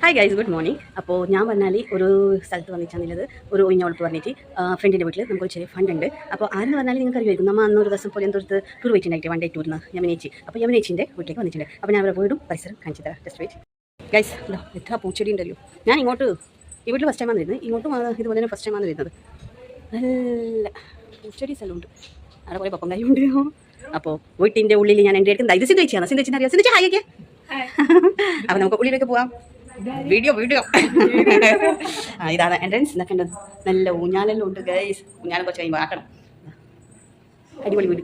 Hi guys, good morning. അപ്പോൾ ഞാൻ പറഞ്ഞാൽ ഒരു സ്ഥലത്ത് വന്നിട്ടാണുള്ളത്. ഒരു ഒഴിഞ്ഞവളപ്പ് പറഞ്ഞിട്ട് ഫ്രണ്ടിൻ്റെ വീട്ടിൽ നമുക്കൊരു ചെറിയ ഫണ്ട് ഉണ്ട്. അപ്പോൾ ആരെന്ന് പറഞ്ഞാൽ നിങ്ങൾക്ക് അറിയായിരിക്കും, നമ്മൾ അന്നൊരു ദിവസം പോലെ എന്തോടത്ത് ടൂർ പോയിട്ടുണ്ടായിട്ട് 1 ഡേ ടൂറിന് യമനേച്ചി. അപ്പോൾ യമനേച്ചിൻ്റെ വീട്ടിലേക്ക് വന്നിട്ടുണ്ട്. അപ്പോൾ ഞാൻ അവരുടെ വീടും പരിസരം കാണിച്ചു തരാം. Just wait guys. എത്ര പൂച്ചെടി ഉണ്ടല്ലോ. ഞാൻ ഇങ്ങോട്ട് ഈ വീട്ടിൽ ഫസ്റ്റ് ടൈമാണ് വരുന്നത്. ഇങ്ങോട്ടും ഇതുപോലെ തന്നെ ഫസ്റ്റ് ടൈമാണ് വരുന്നത്. നല്ല പൂച്ചെടി സ്ഥലമുണ്ട്. അവിടെ കുറേ പപ്പം കായുണ്ട്. അപ്പോൾ വീട്ടിൻ്റെ ഉള്ളിൽ ഞാൻ എൻ്റെ അടുത്ത് ഇത് സിന്ധു ചേച്ചിയാണ് അറിയാം. സിന്ധു ഹായ്. അപ്പോൾ നമുക്ക് ഉള്ളിലേക്ക് പോവാം. വീഡിയോ ഇതാണ് എൻട്രൻസ്. എന്നൊക്കെ ഉണ്ട്, നല്ല ഊഞ്ഞാലെല്ലാം ഉണ്ട് ഗൈസ്. ഊഞ്ഞാലും കുറച്ച് കഴിയുമ്പോൾ ആട്ടണം. അടിപൊളി വീട്.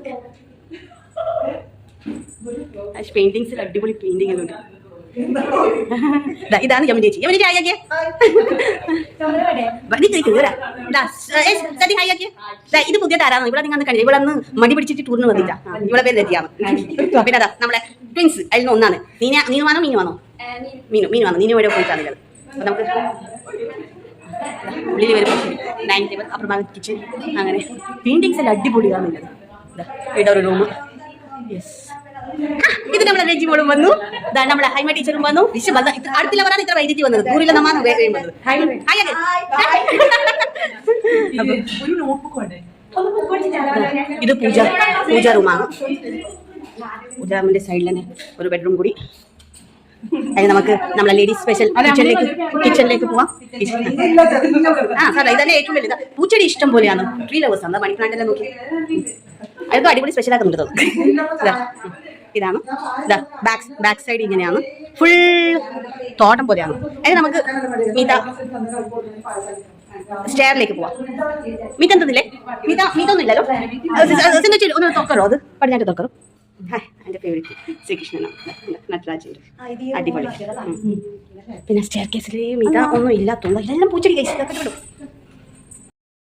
പെയിന്റിങ്സിൽ അടിപൊളി പെയിന്റിംഗ് എല്ലാം ഉണ്ട്. ഇതാണ് യമനി ചേച്ചി. യമനി ചേച്ചി ഇത് പുതിയ താരാണ്. ഇവിടെ നിങ്ങൾ കഴിഞ്ഞു. ഇവിടെ നിന്ന് മടി പിടിച്ചിട്ട് ടൂറിന് വന്നിട്ടാ. ഇവിടെ പേര് രതിയാണ്. പിന്നെ അതാ നമ്മളെ ട്വിൻസ് അതിൽ നിന്ന് ഒന്നാണ്. നീനുവാണോ മീനുവാണോ? മീനു വന്നു. നീനു വരെ പോയിട്ടാണുള്ളത്. അപ്പോൾ നമുക്ക് ഉള്ളിൽ വരുമ്പോൾ ഡൈനിങ് ടേബിൾ, അപ്പുറം കിച്ചൺ, അങ്ങനെ പെയിന്റിങ്സ് എല്ലാം അടിപൊളിയാണുള്ളത്. ഇവിടെ ഒരു റൂം. യെസ്, ഇത് നമ്മുടെ രജി മോളും വന്നു. നമ്മുടെ ഹൈമ ടീച്ചറും വന്നു. അടുത്തുള്ളവരാണ് ഇത്ര വൈദ്യുതി വന്നത്. ദൂരിലെ നമ്മാണ് വന്നത്. ഇത് പൂജ റൂമാണ്. പൂജ റൂമിന്റെ സൈഡിൽ തന്നെ ഒരു ബെഡ്റൂം കൂടി. അതിന് നമുക്ക് നമ്മളെ ലേഡീസ് സ്പെഷ്യൽ കിച്ചണിലേക്ക് പോവാം. സാറേ ഇതന്നെ ഏറ്റവും വലുത്. പൂച്ചെടി ഇഷ്ടം പോലെയാണ്. ട്രീ ലവേഴ്സ് ആണ്. മണി പ്ലാന്റ് എല്ലാം നോക്കി അതൊക്കെ അടിപൊളി സ്പെഷ്യൽ ആക്കുന്നുണ്ട് തോന്നുന്നു. ഇതാണ് ബാക്ക് സൈഡ്. ഇങ്ങനെയാണ് ഫുൾ തോട്ടം പോലെയാണ്. അതിന് നമുക്ക് സ്റ്റെയറിലേക്ക് പോവാം. മീതെന്തന്നില്ലേ? മീതൊന്നും ഇല്ലല്ലോ. ഒന്ന് തുറക്കറോ? അത് പടിഞ്ഞാട്ട് തുറക്കറോ? ഹായ്, എൻ്റെ ഫേവറേറ്റ് ശ്രീകൃഷ്ണനാണ്, നട്ടരാജൻ്റെ. അടിപൊളി. പിന്നെ സ്റ്റെയർ കേസിൽ മീത ഒന്നും ഇല്ലാത്തതുകൊണ്ട് എല്ലാം പൂച്ചെടി കൈസ് ഇതൊക്കെ വിടും.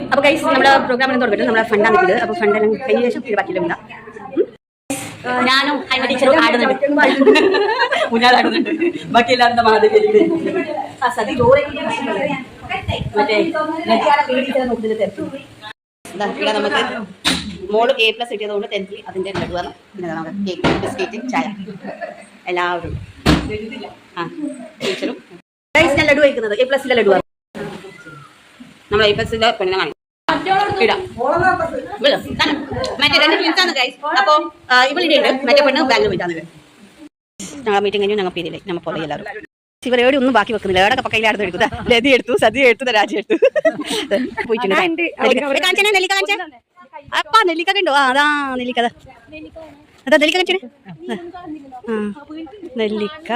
അപ്പോൾ കൈസ് നമ്മുടെ പ്രോഗ്രാമിന് തുടങ്ങിയിട്ട് നമ്മുടെ ഫണ്ടാണ് ഇത്. അപ്പോൾ ഫണ്ടെല്ലാം കഴിഞ്ഞ ശേഷം ഇത് ബാക്കിയില്ല മീത. ഞാനും ഹൈമ ടീച്ചറും ആടുന്നുണ്ട്. മുന്നാടുന്നുണ്ട്. ബാക്കി എല്ലാവരും മറ്റേ ഇവിടെ നമുക്ക് മോള് A+ കിട്ടിയതുകൊണ്ട് 10th അതിൻ്റെ ലഡുവാണ്. പിന്നെ നമുക്ക് കേക്ക്, ബിസ്ക്കറ്റ്, ചായ എല്ലാവരും. ടീച്ചറും ഞാൻ ലഡു കഴിക്കുന്നത് A+ന്റെ ലഡുവാണ്. നമ്മൾ A+ന്റെ പെണ്ണിനെ കാണിക്കും. മറ്റേ 2 ട്വിൻസാണ് ഗൈസ്. അപ്പോൾ ഇവളുടെ ഉണ്ട്. മറ്റേ പെണ്ണ് ബാംഗ്ലൂർ പോയിട്ടാണ്. ഞങ്ങൾ മീറ്റിംഗ് കഴിഞ്ഞു. ഞങ്ങൾ പേരില്ലേ നമ്മ പോലെ എല്ലാവരും. ഇവർ എവിടെ ഒന്നും ബാക്കി വെക്കുന്നില്ല. എവിടെ പക്കയിലാടുന്ന് എടുത്തു. ലതി എടുത്തു, സദ്യ എടുത്തു, രാജ എടുത്തു. പോയിട്ടുണ്ട്. അപ്പാ നെല്ലിക്ക ഉണ്ടോ? അതാ നെല്ലിക്ക. അതാ നെല്ലിക്ക കാണിച്ചേ. നെല്ലിക്ക